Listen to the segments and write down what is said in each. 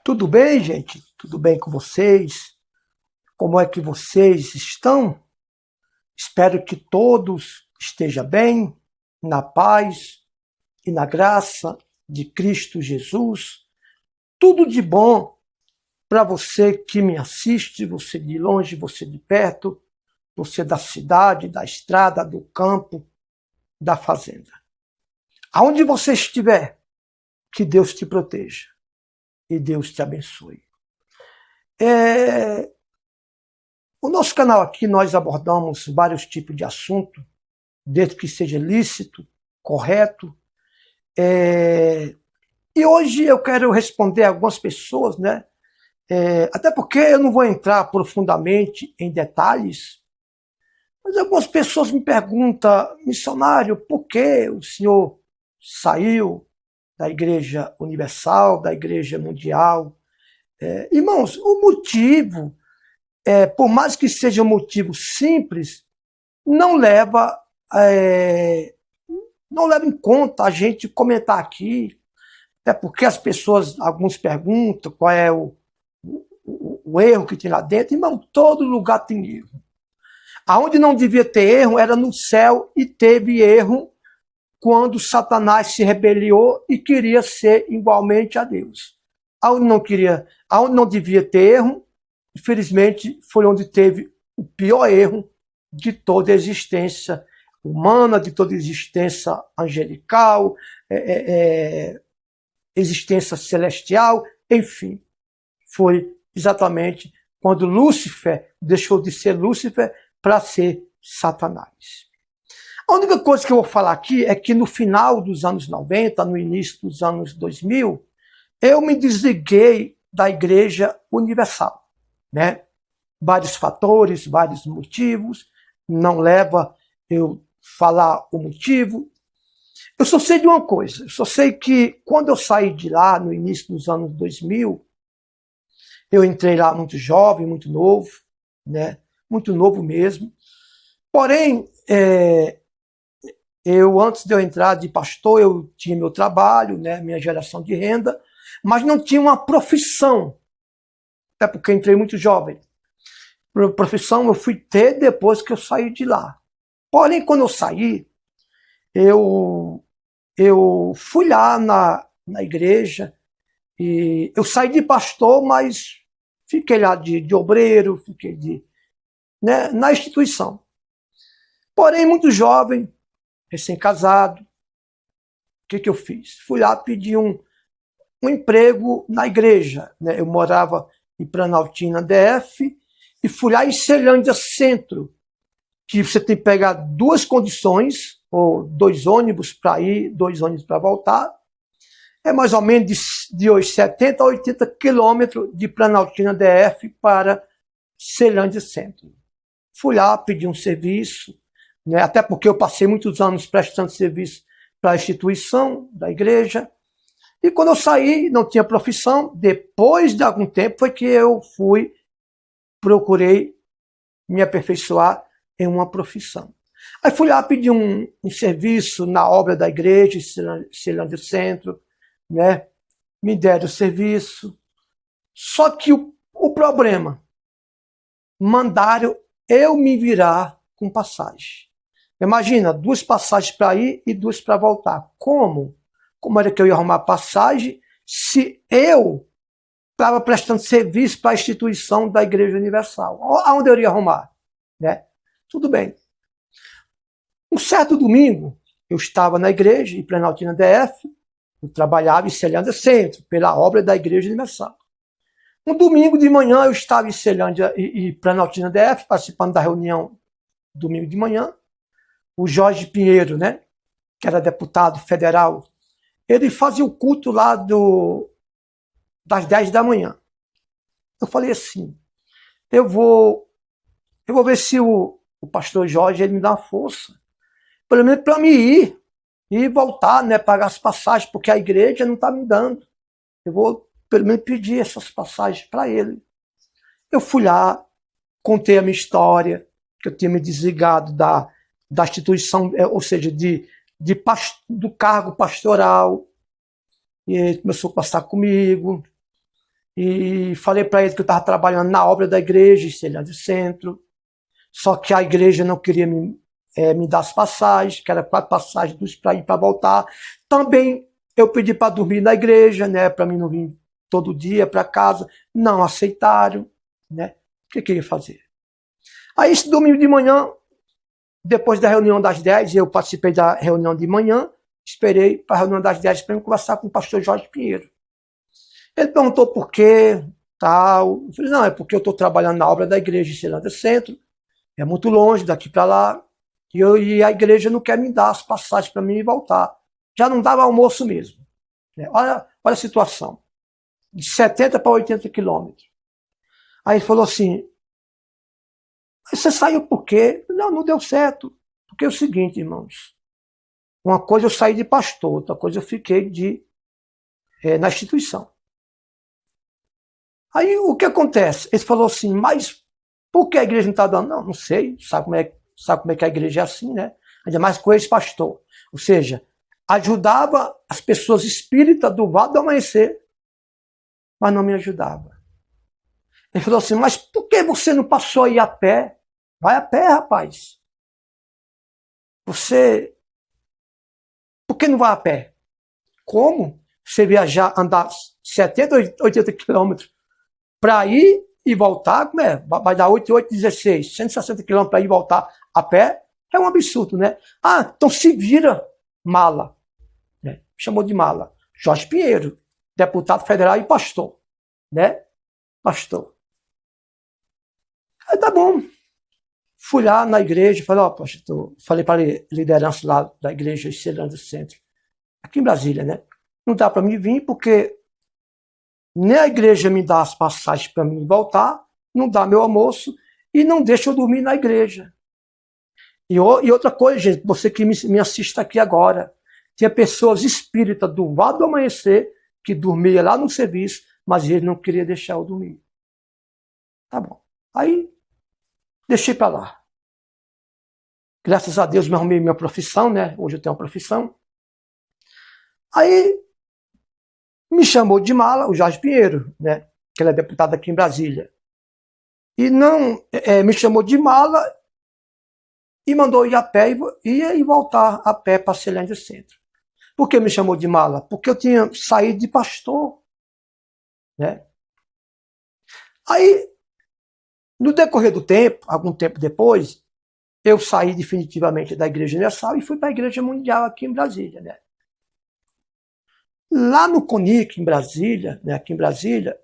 Tudo bem, gente? Tudo bem com vocês? Como é que vocês estão? Espero que todos estejam bem, na paz e na graça de Cristo Jesus. Tudo de bom para você que me assiste, você de longe, você de perto, você da cidade, da estrada, do campo, da fazenda. Aonde você estiver, que Deus te proteja e Deus te abençoe. O nosso canal aqui nós abordamos vários tipos de assunto, desde que seja lícito, correto. E hoje eu quero responder a algumas pessoas, né? Até porque eu não vou entrar profundamente em detalhes, mas algumas pessoas me perguntam, missionário, por que o senhor saiu da Igreja Universal, da Igreja Mundial? Irmãos, o motivo, por mais que seja um motivo simples, não leva em conta a gente comentar aqui, até porque as pessoas, alguns perguntam qual é o erro que tem lá dentro. Irmão, todo lugar tem erro. Aonde não devia ter erro era no céu, e teve erro quando Satanás se rebeliou e queria ser igualmente a Deus. Aonde não devia ter erro, infelizmente foi onde teve o pior erro de toda a existência humana, de toda a existência angelical, existência celestial, enfim. Foi exatamente quando Lúcifer deixou de ser Lúcifer para ser Satanás. A única coisa que eu vou falar aqui é que no final dos anos 90, no início dos anos 2000, eu me desliguei da Igreja Universal, né? Vários fatores, vários motivos, não leva eu falar o motivo. Eu só sei de uma coisa, eu só sei que quando eu saí de lá, no início dos anos 2000, eu entrei lá muito jovem, muito novo, né? Muito novo mesmo. Porém, antes de eu entrar de pastor, eu tinha meu trabalho, né? Minha geração de renda, mas não tinha uma profissão, até porque eu entrei muito jovem. Profissão eu fui ter depois que eu saí de lá. Porém, quando eu saí, eu fui lá na igreja, e eu saí de pastor, mas fiquei lá de obreiro, fiquei na instituição. Porém, muito jovem, recém-casado, o que eu fiz? Fui lá pedir um emprego na igreja, né? Eu morava em Planaltina, DF, e fui lá em Ceilândia Centro, que você tem que pegar duas condições, ou 2 ônibus para ir, 2 ônibus para voltar. É mais ou menos de 70 a 80 quilômetros de Planaltina, DF, para Ceilândia Centro. Fui lá pedir um serviço, né? Até porque eu passei muitos anos prestando serviço para a instituição da igreja. E quando eu saí, não tinha profissão. Depois de algum tempo foi que eu procurei me aperfeiçoar em uma profissão. Aí fui lá pedir um serviço na obra da igreja, Ceilândia Centro, né? Me deram o serviço. Só que o problema, mandaram eu me virar com passagem. Imagina, 2 passagens para ir e 2 para voltar. Como? Como era que eu ia arrumar passagem se eu estava prestando serviço para a instituição da Igreja Universal? Aonde eu iria arrumar? Né? Tudo bem. Um certo domingo, eu estava na igreja, em Planaltina, DF, eu trabalhava em Ceilândia Centro, pela obra da Igreja Universal. Um domingo de manhã, eu estava em Ceilândia e Planaltina, DF, participando da reunião domingo de manhã. O Jorge Pinheiro, né, que era deputado federal, ele fazia o culto lá das 10 da manhã. Eu falei assim, eu vou ver se o pastor Jorge ele me dá uma força, pelo menos para me ir e voltar, né, pagar as passagens, porque a igreja não está me dando. Eu vou pelo menos pedir essas passagens para ele. Eu fui lá, contei a minha história, que eu tinha me desligado da instituição, ou seja, do cargo pastoral, e ele começou a passar comigo, e falei para ele que eu estava trabalhando na obra da igreja, em Ceilândia Centro, só que a igreja não queria me dar as passagens, que era 4 passagens para ir para voltar. Também eu pedi para dormir na igreja, né, para mim não vir todo dia para casa, não aceitaram, né? O que eu ia fazer? Aí esse domingo de manhã, depois da reunião das 10, eu participei da reunião de manhã, esperei para a reunião das 10 para eu conversar com o pastor Jorge Pinheiro. Ele perguntou por quê, tal. Eu falei, não, é porque eu estou trabalhando na obra da igreja em Ceilândia Centro, é muito longe daqui para lá, e a igreja não quer me dar as passagens para mim voltar. Já não dava almoço mesmo. Olha a situação. De 70 para 80 quilômetros. Aí ele falou assim, você saiu por quê? Não, não deu certo. Porque é o seguinte, irmãos, uma coisa eu saí de pastor, outra coisa eu fiquei na instituição. Aí o que acontece? Ele falou assim, mas por que a igreja não está dando? Não, não sei, sabe como é que a igreja é assim, né? Ainda mais com esse pastor. Ou seja, ajudava as pessoas espíritas do Vale do Amanhecer, mas não me ajudava. Ele falou assim, mas por que você não passou aí a pé? Vai a pé, rapaz. Por que não vai a pé? Como? Você viajar, andar 70, 80 quilômetros para ir e voltar, como é? Vai dar 8, 8, 16, 160 quilômetros para ir e voltar a pé? É um absurdo, né? Ah, então se vira, mala. Né? Chamou de mala. Jorge Pinheiro, deputado federal e pastor. Né? Pastor. Aí tá bom. Fui lá na igreja, falei, pastor, falei para a liderança lá da igreja de Ceilândia Centro, aqui em Brasília, né? Não dá para mim vir porque nem a igreja me dá as passagens para mim voltar, não dá meu almoço e não deixa eu dormir na igreja. E outra coisa, gente, você que me assiste aqui agora, tinha pessoas espíritas do Vale do Amanhecer que dormia lá no serviço, mas ele não queria deixar eu dormir. Tá bom. Aí, deixei para lá. Graças a Deus, me arrumei minha profissão, né? Hoje eu tenho uma profissão. Aí, me chamou de mala o Jorge Pinheiro, né? Que ele é deputado aqui em Brasília. E não me chamou de mala e mandou ir a pé e voltar a pé para Ceilândia Centro. Por que me chamou de mala? Porque eu tinha saído de pastor. Né? Aí, no decorrer do tempo, algum tempo depois, eu saí definitivamente da Igreja Universal e fui para a Igreja Mundial aqui em Brasília. Né? Lá no CONIC, em Brasília, né, aqui em Brasília,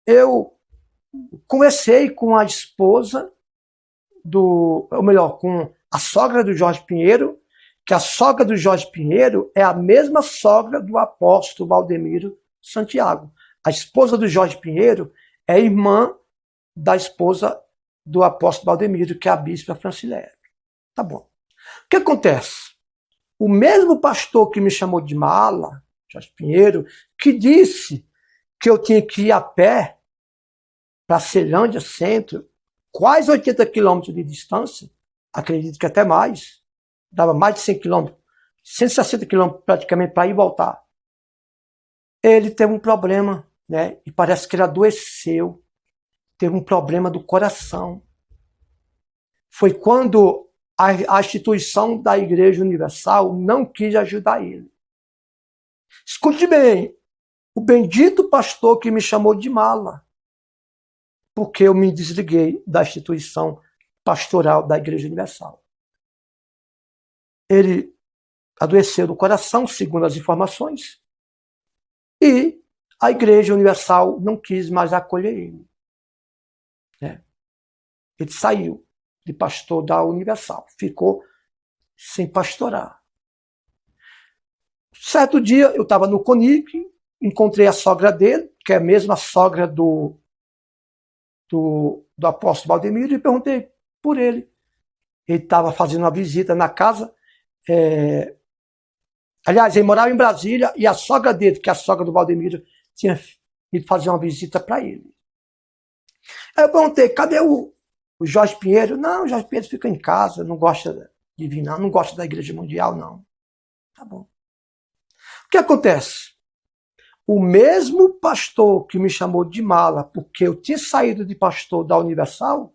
eu conversei com a esposa com a sogra do Jorge Pinheiro, que a sogra do Jorge Pinheiro é a mesma sogra do apóstolo Valdemiro Santiago. A esposa do Jorge Pinheiro é irmã da esposa do apóstolo Valdemiro, que é a bispa Franciléia. Tá bom. O que acontece? O mesmo pastor que me chamou de mala, Jorge Pinheiro, que disse que eu tinha que ir a pé para Ceilândia Centro, quase 80 quilômetros de distância, acredito que até mais, dava mais de 100 quilômetros, 160 quilômetros praticamente para ir e voltar. Ele teve um problema, né? E parece que ele adoeceu, teve um problema do coração. Foi quando a instituição da Igreja Universal não quis ajudar ele. Escute bem, o bendito pastor que me chamou de mala, porque eu me desliguei da instituição pastoral da Igreja Universal. Ele adoeceu do coração, segundo as informações, e a Igreja Universal não quis mais acolher ele. Né? Ele saiu de pastor da Universal, ficou sem pastorar. Certo dia, eu estava no CONIC, encontrei a sogra dele, que é a mesma sogra do apóstolo Valdemiro, e perguntei por ele. Ele estava fazendo uma visita na casa. Aliás, ele morava em Brasília e a sogra dele, que é a sogra do Valdemiro, tinha ido fazer uma visita para ele. Aí eu perguntei, cadê o Jorge Pinheiro? Não, o Jorge Pinheiro fica em casa, não gosta de vir, não gosta da Igreja Mundial, não. Tá bom. O que acontece? o mesmo pastor que me chamou de mala porque eu tinha saído de pastor da Universal,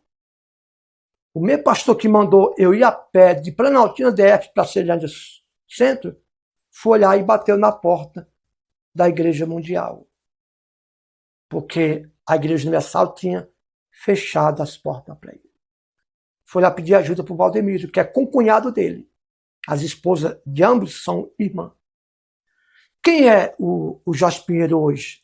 o mesmo pastor que mandou eu ir a pé de Planaltina DF para Ceilândia Centro, foi lá e bateu na porta da Igreja Mundial. Porque a Igreja Universal tinha fechado as portas para ele. Foi lá pedir ajuda para o Valdemiro, que é concunhado dele. As esposas de ambos são irmãs. Quem é o Jorge Pinheiro hoje?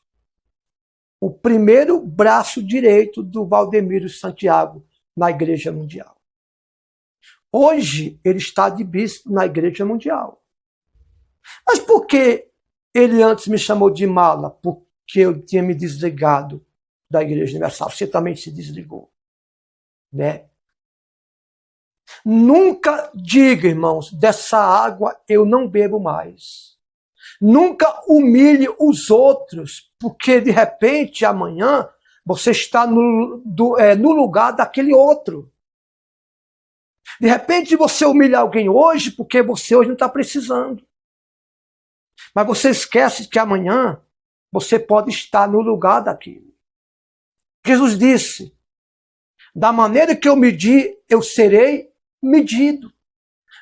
O primeiro braço direito do Valdemiro Santiago na Igreja Mundial. Hoje ele está de bispo na Igreja Mundial. Mas por que ele antes me chamou de mala? Porque eu tinha me desligado da Igreja Universal. Você também se desligou, né? Nunca diga, irmãos, dessa água eu não bebo mais. Nunca humilhe os outros, porque de repente amanhã você está no lugar daquele outro. De repente você humilha alguém hoje porque você hoje não está precisando. Mas você esquece que amanhã você pode estar no lugar daquilo. Jesus disse, da maneira que eu medi, eu serei medido.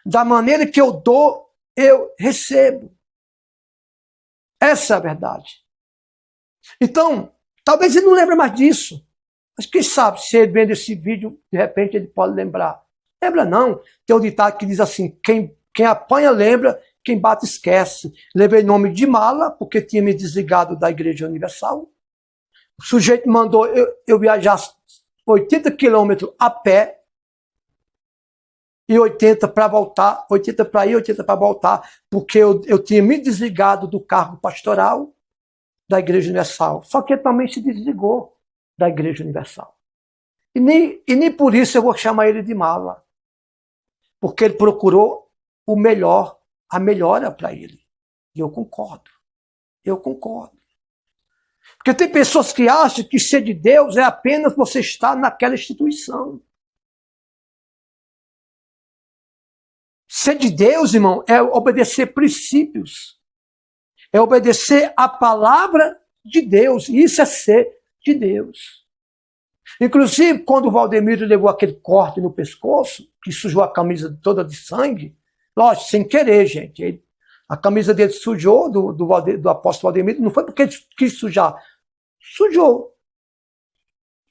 Da maneira que eu dou, eu recebo. Essa é a verdade. Então, talvez ele não lembre mais disso. Mas quem sabe, se ele vendo esse vídeo, de repente ele pode lembrar. Lembra não. Tem um ditado que diz assim, quem apanha lembra, quem bate esquece. Levei nome de mala, porque tinha me desligado da Igreja Universal. O sujeito mandou eu viajar 80 quilômetros a pé, e 80 para voltar, 80 para ir, 80 para voltar, porque eu tinha me desligado do cargo pastoral da Igreja Universal. Só que ele também se desligou da Igreja Universal. E nem por isso eu vou chamar ele de mala. Porque ele procurou o melhor, a melhora para ele. E eu concordo. Eu concordo. Porque tem pessoas que acham que ser de Deus é apenas você estar naquela instituição. Ser de Deus, irmão, é obedecer princípios. É obedecer a palavra de Deus. E isso é ser de Deus. Inclusive, quando o Valdemiro levou aquele corte no pescoço, que sujou a camisa toda de sangue, lógico, sem querer, gente. A camisa dele sujou, do apóstolo Valdemiro, não foi porque ele quis sujar. Sujou.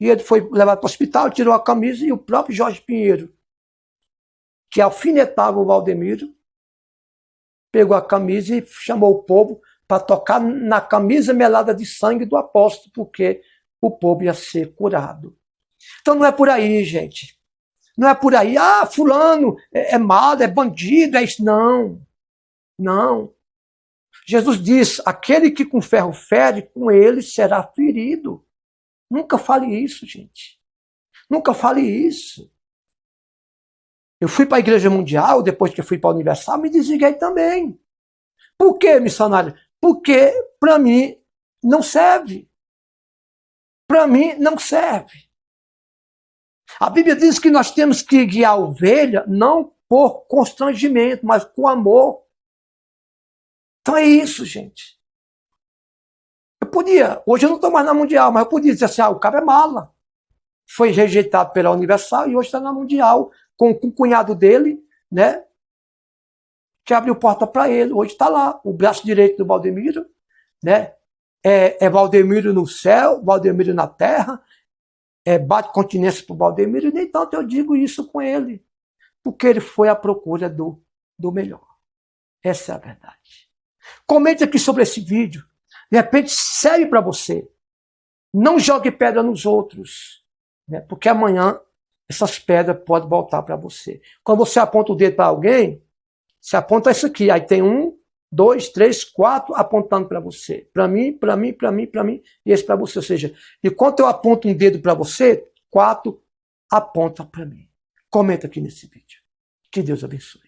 E ele foi levado para o hospital, tirou a camisa, e o próprio Jorge Pinheiro, que alfinetava o Valdemiro, pegou a camisa e chamou o povo para tocar na camisa melada de sangue do apóstolo, porque o povo ia ser curado. Então não é por aí, gente. Não é por aí, fulano é malo, é bandido, é isso. Não. Não. Jesus diz, aquele que com ferro fere, com ele será ferido. Nunca fale isso, gente. Nunca fale isso. Eu fui para a Igreja Mundial, depois que eu fui para a Universal, me desliguei também. Por quê, missionário? Porque, para mim, não serve. Para mim, não serve. A Bíblia diz que nós temos que guiar a ovelha, não por constrangimento, mas com amor. Então é isso, gente. Eu podia, hoje eu não estou mais na Mundial, mas eu podia dizer assim, o cara é mala. Foi rejeitado pela Universal e hoje está na Mundial, com o cunhado dele, né? Que abriu porta para ele. Hoje está lá, o braço direito do Valdemiro, né? É Valdemiro no céu, Valdemiro na terra, bate continência para o Valdemiro, e nem tanto eu digo isso com ele, porque ele foi à procura do melhor. Essa é a verdade. Comente aqui sobre esse vídeo. De repente serve para você. Não jogue pedra nos outros, né? Porque amanhã essas pedras podem voltar para você. Quando você aponta o dedo para alguém, você aponta isso aqui. Aí tem 1, 2, 3, 4 apontando para você. Para mim, para mim, para mim, para mim. E esse para você. Ou seja, enquanto eu aponto um dedo para você, 4 aponta para mim. Comenta aqui nesse vídeo. Que Deus abençoe.